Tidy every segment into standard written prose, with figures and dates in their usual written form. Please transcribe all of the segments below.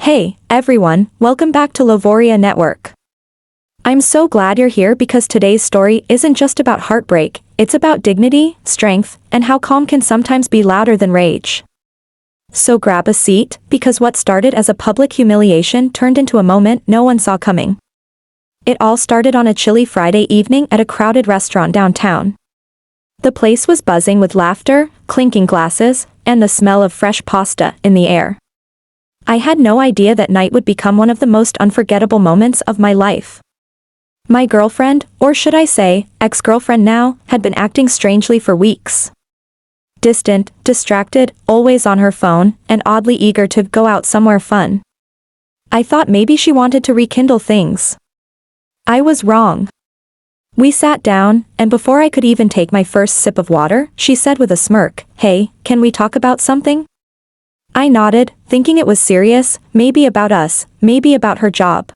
Hey, everyone, welcome back to Lovoria Network. I'm so glad you're here because today's story isn't just about heartbreak, it's about dignity, strength, and how calm can sometimes be louder than rage. So grab a seat, because what started as a public humiliation turned into a moment no one saw coming. It all started on a chilly Friday evening at a crowded restaurant downtown. The place was buzzing with laughter, clinking glasses, and the smell of fresh pasta in the air. I had no idea that night would become one of the most unforgettable moments of my life. My girlfriend, or should I say, ex-girlfriend now, had been acting strangely for weeks. Distant, distracted, always on her phone, and oddly eager to go out somewhere fun. I thought maybe she wanted to rekindle things. I was wrong. We sat down, and before I could even take my first sip of water, she said with a smirk, "Hey, can we talk about something?" I nodded, thinking it was serious, maybe about us, maybe about her job.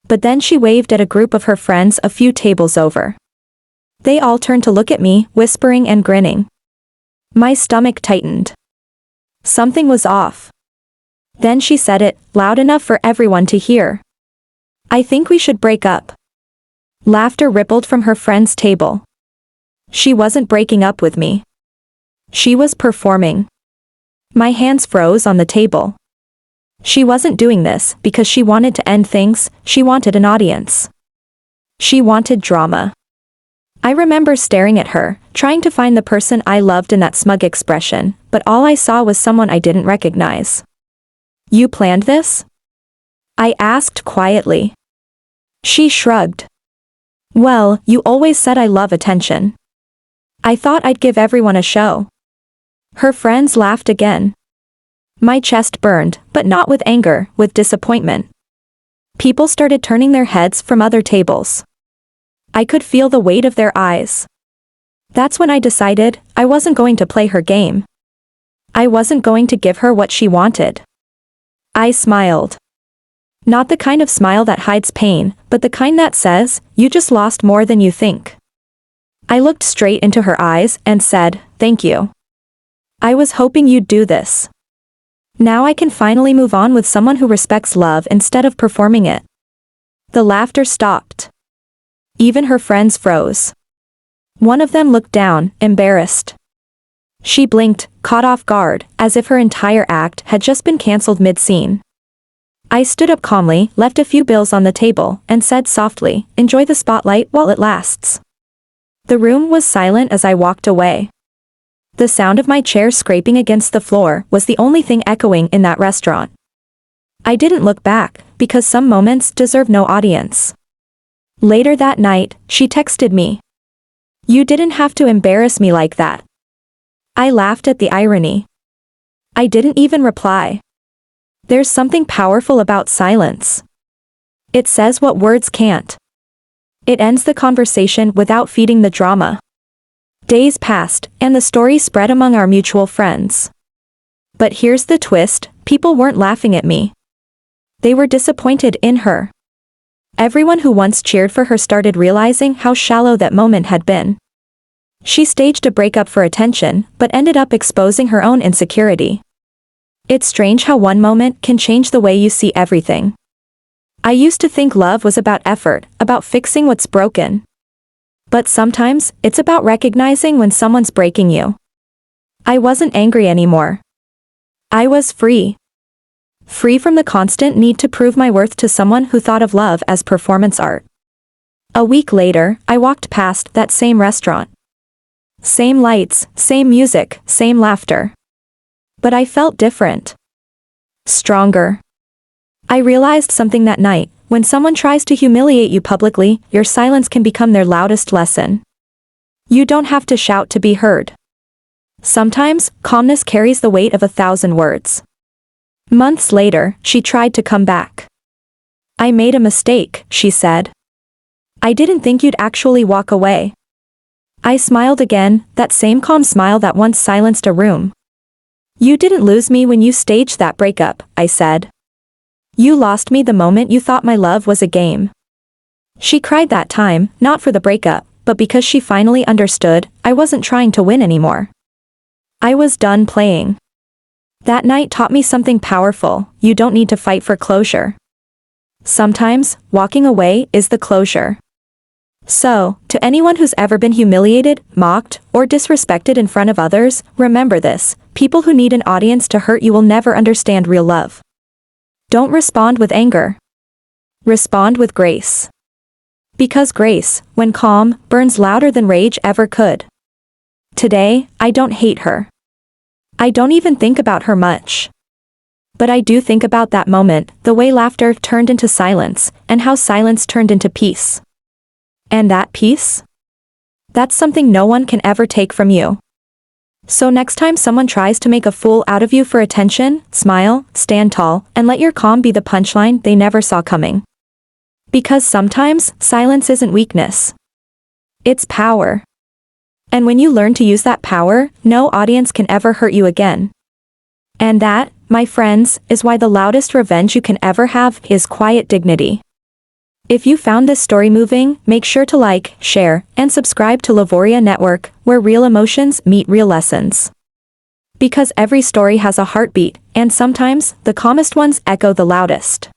But then she waved at a group of her friends a few tables over. They all turned to look at me, whispering and grinning. My stomach tightened. Something was off. Then she said it, loud enough for everyone to hear. "I think we should break up." Laughter rippled from her friend's table. She wasn't breaking up with me. She was performing. My hands froze on the table. She wasn't doing this because she wanted to end things, she wanted an audience. She wanted drama. I remember staring at her, trying to find the person I loved in that smug expression, but all I saw was someone I didn't recognize. "You planned this?" I asked quietly. She shrugged. "Well, you always said I love attention. I thought I'd give everyone a show." Her friends laughed again. My chest burned, but not with anger, with disappointment. People started turning their heads from other tables. I could feel the weight of their eyes. That's when I decided I wasn't going to play her game. I wasn't going to give her what she wanted. I smiled. Not the kind of smile that hides pain, but the kind that says, "You just lost more than you think." I looked straight into her eyes and said, "Thank you. I was hoping you'd do this. Now I can finally move on with someone who respects love instead of performing it." The laughter stopped. Even her friends froze. One of them looked down, embarrassed. She blinked, caught off guard, as if her entire act had just been cancelled mid-scene. I stood up calmly, left a few bills on the table, and said softly, "Enjoy the spotlight while it lasts." The room was silent as I walked away. The sound of my chair scraping against the floor was the only thing echoing in that restaurant. I didn't look back, because some moments deserve no audience. Later that night, she texted me. "You didn't have to embarrass me like that." I laughed at the irony. I didn't even reply. There's something powerful about silence. It says what words can't. It ends the conversation without feeding the drama. Days passed, and the story spread among our mutual friends. But here's the twist, people weren't laughing at me. They were disappointed in her. Everyone who once cheered for her started realizing how shallow that moment had been. She staged a breakup for attention, but ended up exposing her own insecurity. It's strange how one moment can change the way you see everything. I used to think love was about effort, about fixing what's broken. But sometimes, it's about recognizing when someone's breaking you. I wasn't angry anymore. I was free. Free from the constant need to prove my worth to someone who thought of love as performance art. A week later, I walked past that same restaurant. Same lights, same music, same laughter. But I felt different. Stronger. I realized something that night. When someone tries to humiliate you publicly, your silence can become their loudest lesson. You don't have to shout to be heard. Sometimes, calmness carries the weight of 1,000 words. Months later, she tried to come back. "I made a mistake," she said. "I didn't think you'd actually walk away." I smiled again, that same calm smile that once silenced a room. "You didn't lose me when you staged that breakup," I said. "You lost me the moment you thought my love was a game." She cried that time, not for the breakup, but because she finally understood, I wasn't trying to win anymore. I was done playing. That night taught me something powerful: you don't need to fight for closure. Sometimes, walking away is the closure. So, to anyone who's ever been humiliated, mocked, or disrespected in front of others, remember this: people who need an audience to hurt you will never understand real love. Don't respond with anger. Respond with grace. Because grace, when calm, burns louder than rage ever could. Today, I don't hate her. I don't even think about her much. But I do think about that moment, the way laughter turned into silence, and how silence turned into peace. And that peace? That's something no one can ever take from you. So next time someone tries to make a fool out of you for attention, smile, stand tall, and let your calm be the punchline they never saw coming. Because sometimes, silence isn't weakness. It's power. And when you learn to use that power, no audience can ever hurt you again. And that, my friends, is why the loudest revenge you can ever have is quiet dignity. If you found this story moving, make sure to like, share, and subscribe to Lavoria Network, where real emotions meet real lessons. Because every story has a heartbeat, and sometimes, the calmest ones echo the loudest.